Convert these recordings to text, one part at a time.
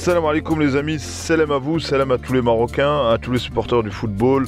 Salam alaikum les amis, salam à vous, salam à tous les Marocains, à tous les supporters du football.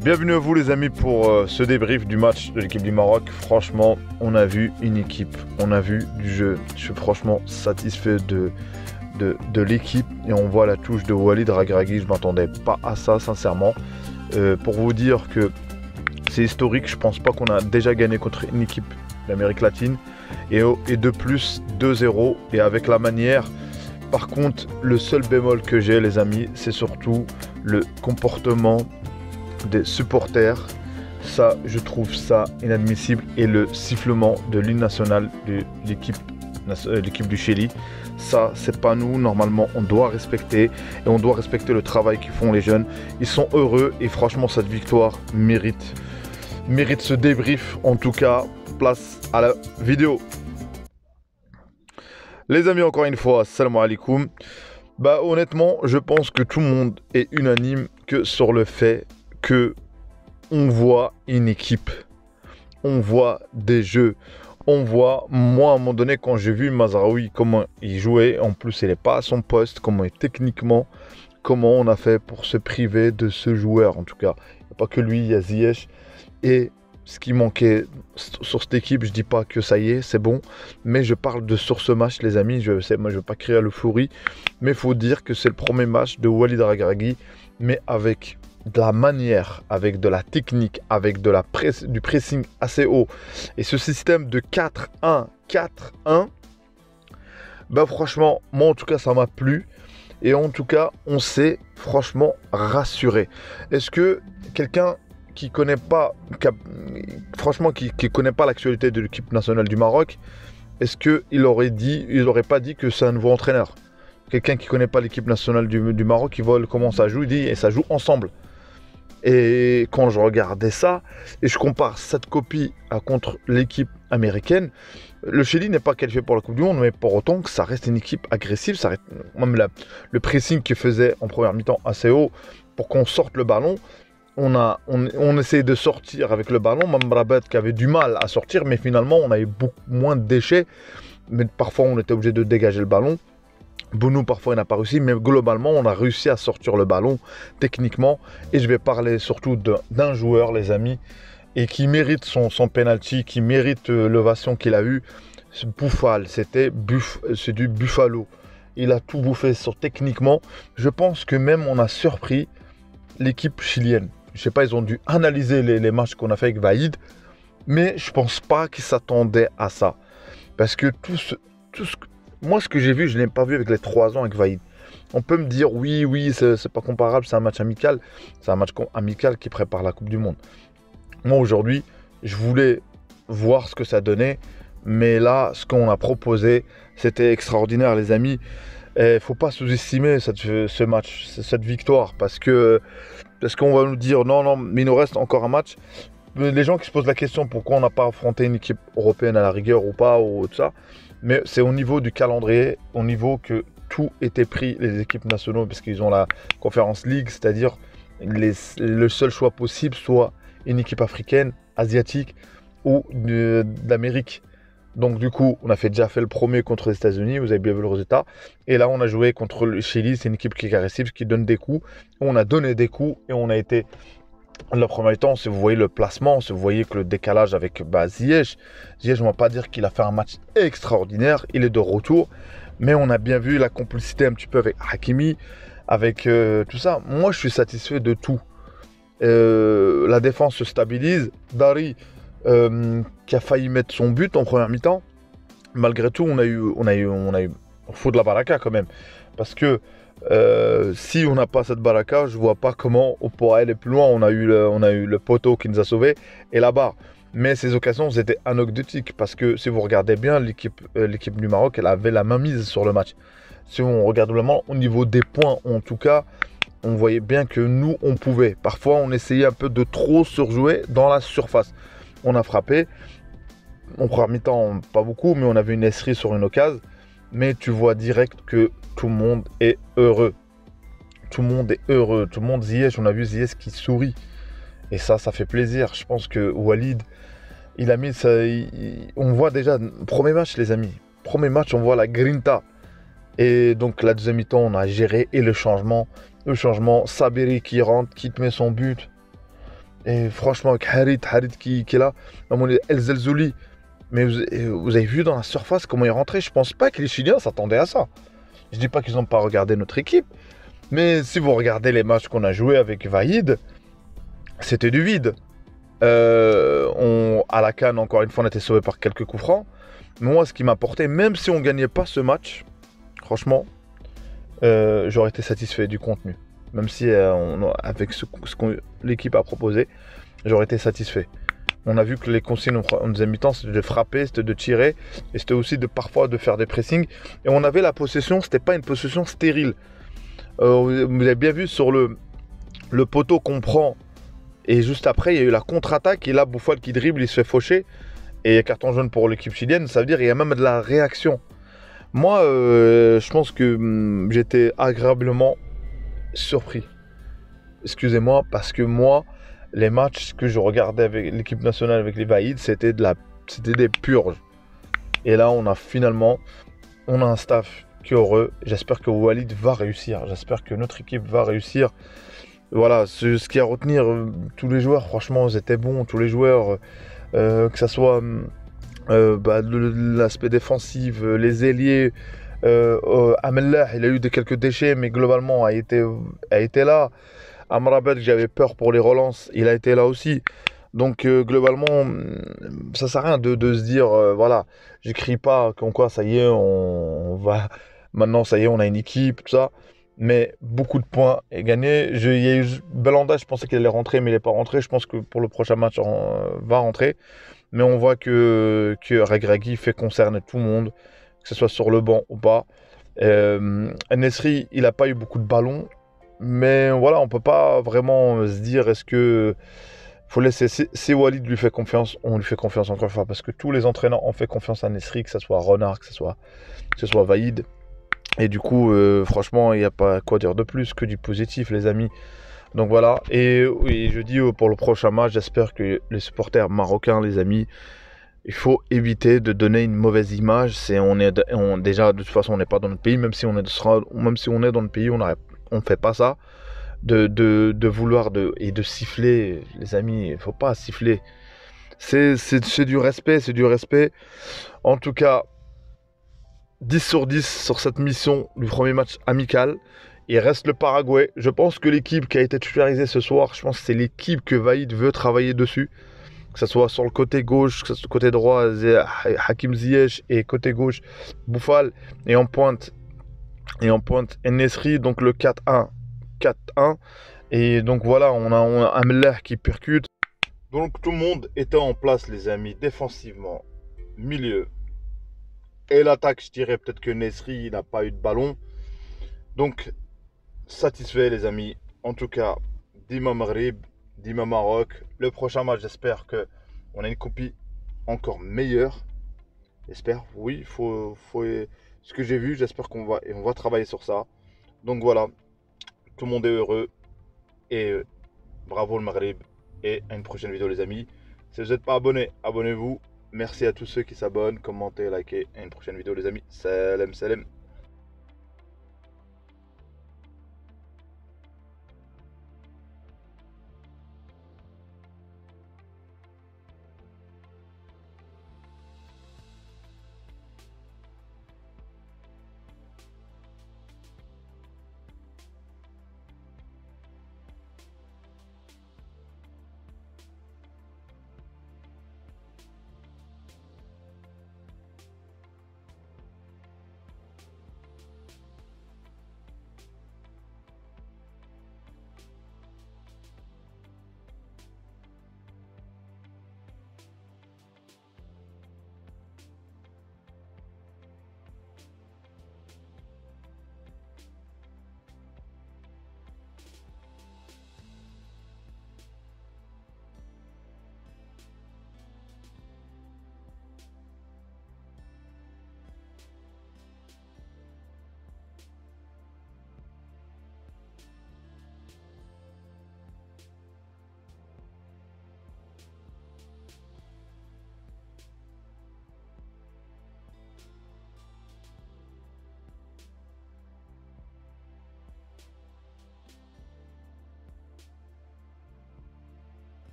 Bienvenue à vous les amis pour ce débrief du match de l'équipe du Maroc. Franchement, on a vu une équipe, on a vu du jeu. Je suis franchement satisfait de l'équipe et on voit la touche de Walid Regragui. Je ne m'attendais pas à ça sincèrement. Pour vous dire que c'est historique, je pense pas qu'on a déjà gagné contre une équipe d'Amérique latine. Et de plus 2-0 et avec la manière. Par contre, le seul bémol que j'ai les amis, c'est surtout le comportement des supporters. Ça, je trouve ça inadmissible. Et le sifflement de l'hymne national de l'équipe du Chili. Ça, c'est pas nous. Normalement, on doit respecter. Et on doit respecter le travail qu'ils font les jeunes. Ils sont heureux et franchement, cette victoire mérite ce débrief. En tout cas, place à la vidéo. Les amis, encore une fois, salam alaikum. Honnêtement, je pense que tout le monde est unanime que sur le fait que on voit une équipe, on voit des jeux, on voit, moi à un moment donné, quand j'ai vu Mazraoui, comment il jouait, en plus il n'est pas à son poste, comment techniquement, comment on a fait pour se priver de ce joueur, en tout cas. Il n'y a pas que lui, il y a Ziyech. Et ce qui manquait sur cette équipe, je dis pas que ça y est, c'est bon, mais je parle de sur ce match, les amis. Je sais, moi, je veux pas crier à l'euphorie, mais il faut dire que c'est le premier match de Walid Regragui, mais avec de la manière, avec de la technique, avec du pressing assez haut, et ce système de 4-1, 4-1, franchement, moi en tout cas, ça m'a plu. Et en tout cas, on s'est franchement rassuré. Est-ce que quelqu'un qui connaît pas, qui connaît pas l'actualité de l'équipe nationale du Maroc, est-ce qu'il aurait pas dit que c'est un nouveau entraîneur? Quelqu'un qui connaît pas l'équipe nationale du Maroc, il voit comment ça joue, il dit et ça joue ensemble. Et quand je regardais ça et je compare cette copie contre l'équipe américaine, le Chili n'est pas qualifié pour la Coupe du Monde, mais pour autant que ça reste une équipe agressive, ça reste même le pressing qu'il faisait en première mi-temps assez haut pour qu'on sorte le ballon. On essayait de sortir avec le ballon, même Rabat qui avait du mal à sortir, mais finalement on avait beaucoup moins de déchets, mais parfois on était obligé de dégager le ballon. Bounou parfois il n'a pas réussi, mais globalement on a réussi à sortir le ballon techniquement. Et je vais parler surtout d'un joueur les amis, et qui mérite son penalty, qui mérite l'ovation qu'il a eu. C'est Boufal, c'est du Buffalo. Il a tout bouffé techniquement. Je pense que même on a surpris l'équipe chilienne. Je sais pas, ils ont dû analyser les matchs qu'on a fait avec Vaïd, mais je pense pas qu'ils s'attendaient à ça. Parce que moi, ce que j'ai vu, je ne l'ai pas vu avec les 3 ans avec Vaïd. On peut me dire, oui, c'est pas comparable, c'est un match amical. C'est un match amical qui prépare la Coupe du Monde. Moi, aujourd'hui, je voulais voir ce que ça donnait, mais là, ce qu'on a proposé, c'était extraordinaire, les amis. Il ne faut pas sous-estimer ce match, cette victoire, parce qu'on va nous dire non, mais il nous reste encore un match. Les gens qui se posent la question pourquoi on n'a pas affronté une équipe européenne à la rigueur ou pas, ou tout ça, mais c'est au niveau du calendrier, au niveau que tout était pris, les équipes nationales, parce qu'ils ont la Conference League, c'est-à-dire le seul choix possible, soit une équipe africaine, asiatique ou d'Amérique. Donc du coup, on a déjà fait le premier contre les États-Unis, vous avez bien vu le résultat. Et là, on a joué contre le Chili, c'est une équipe qui est agressive, qui donne des coups. On a donné des coups et on a été... Le premier temps, si vous voyez le placement, si vous voyez que le décalage avec Ziyech, je ne vais pas dire qu'il a fait un match extraordinaire, il est de retour. Mais on a bien vu la complicité un petit peu avec Hakimi, avec tout ça. Moi, je suis satisfait de tout. La défense se stabilise. Dari... qui a failli mettre son but en première mi-temps. Malgré tout, il faut de la baraka quand même, parce que si on n'a pas cette baraka, je vois pas comment on pourrait aller plus loin. On a eu le poteau qui nous a sauvés et la barre, mais ces occasions étaient anecdotiques, parce que si vous regardez bien l'équipe du Maroc, elle avait la main mise sur le match. Si on regarde vraiment au niveau des points, en tout cas, on voyait bien que nous on pouvait. Parfois on essayait un peu de trop surjouer dans la surface. On a frappé, en première mi-temps, pas beaucoup, mais on avait une esserie sur une occasion. Mais tu vois direct que tout le monde est heureux. Tout le monde est heureux. Tout le monde, Ziyech, on a vu Ziyech qui sourit. Et ça fait plaisir. Je pense que Walid, il a mis ça. On voit déjà, premier match, les amis. Premier match, on voit la grinta. Et donc la deuxième mi-temps, on a géré. Et le changement, Sabiri qui rentre, qui te met son but. Et franchement, avec Harit qui est là, El Zelzouli. Mais vous avez vu dans la surface comment il rentrait. Je pense pas que les Chiliens s'attendaient à ça. Je dis pas qu'ils n'ont pas regardé notre équipe. Mais si vous regardez les matchs qu'on a joués avec Vaïd, c'était du vide. À la CAN, encore une fois, on a été sauvé par quelques coups francs. Mais moi, ce qui m'a porté, même si on gagnait pas ce match, franchement, j'aurais été satisfait du contenu. Même si avec ce que l'équipe a proposé, j'aurais été satisfait. On a vu que les consignes en deuxième mi-temps, c'était de frapper, c'était de tirer, et c'était aussi parfois de faire des pressings. Et on avait la possession, c'était pas une possession stérile. Vous avez bien vu sur le poteau qu'on prend, et juste après, il y a eu la contre-attaque, et là, Bouffal qui dribble, il se fait faucher, et carton jaune pour l'équipe chilienne, ça veut dire qu'il y a même de la réaction. Moi, je pense que j'étais agréablement surpris. Excusez-moi, parce que moi, les matchs que je regardais avec l'équipe nationale, avec les Vaïds, c'était des purges. Et là, on a un staff qui est heureux. J'espère que Walid va réussir. J'espère que notre équipe va réussir. Voilà, ce qui est à retenir, tous les joueurs, franchement, ils étaient bons. Tous les joueurs, que ce soit l'aspect défensif, les ailiers. Amellah, il a eu quelques déchets, mais globalement, a été là. Amrabat, j'avais peur pour les relances, il a été là aussi. Donc globalement, ça sert à rien de se dire, voilà, j'écris pas comme quoi, ça y est, on va, maintenant ça y est, on a une équipe, tout ça. Mais beaucoup de points est gagné. Il y a eu Belanda, je pensais qu'il allait rentrer, mais il n'est pas rentré. Je pense que pour le prochain match, va rentrer. Mais on voit que Regragui fait concerner tout le monde, que ce soit sur le banc ou pas. Nesri, il n'a pas eu beaucoup de ballons. Mais voilà, on peut pas vraiment se dire est-ce que faut laisser. Si Walid lui fait confiance, on lui fait confiance encore une fois parce que tous les entraîneurs ont fait confiance à Nesri, que ce soit Renard, que ce soit Vaïd. Et du coup, franchement, il n'y a pas quoi dire de plus que du positif, les amis. Donc voilà. Et je dis pour le prochain match, j'espère que les supporters marocains, les amis, il faut éviter de donner une mauvaise image. Déjà, de toute façon, on n'est pas dans notre pays, même si on est dans le pays, on fait pas ça. De vouloir et de siffler, les amis, il faut pas siffler. C'est du respect, c'est du respect. En tout cas, 10 sur 10 sur cette mission du premier match amical. Il reste le Paraguay. Je pense que l'équipe qui a été titularisée ce soir, je pense que c'est l'équipe que Vaïd veut travailler dessus. Que ce soit sur le côté gauche, que ce soit côté droit, Hakim Ziyech, et côté gauche, Bouffal, et en pointe Nesri, donc le 4-1. Et donc voilà, on a Amellah qui percute. Donc tout le monde était en place, les amis, défensivement, milieu. Et l'attaque, je dirais peut-être que Nesri n'a pas eu de ballon. Donc, satisfait, les amis. En tout cas, Dima Maghreb, Dima Maroc. Le prochain match, j'espère qu'on a une copie encore meilleure. J'espère, oui, ce que j'ai vu, j'espère qu'on va travailler sur ça. Donc voilà, tout le monde est heureux. Et bravo le Maghreb. Et à une prochaine vidéo, les amis. Si vous n'êtes pas abonné, abonnez-vous. Merci à tous ceux qui s'abonnent, commentez, likez. À une prochaine vidéo, les amis. Salam, salam.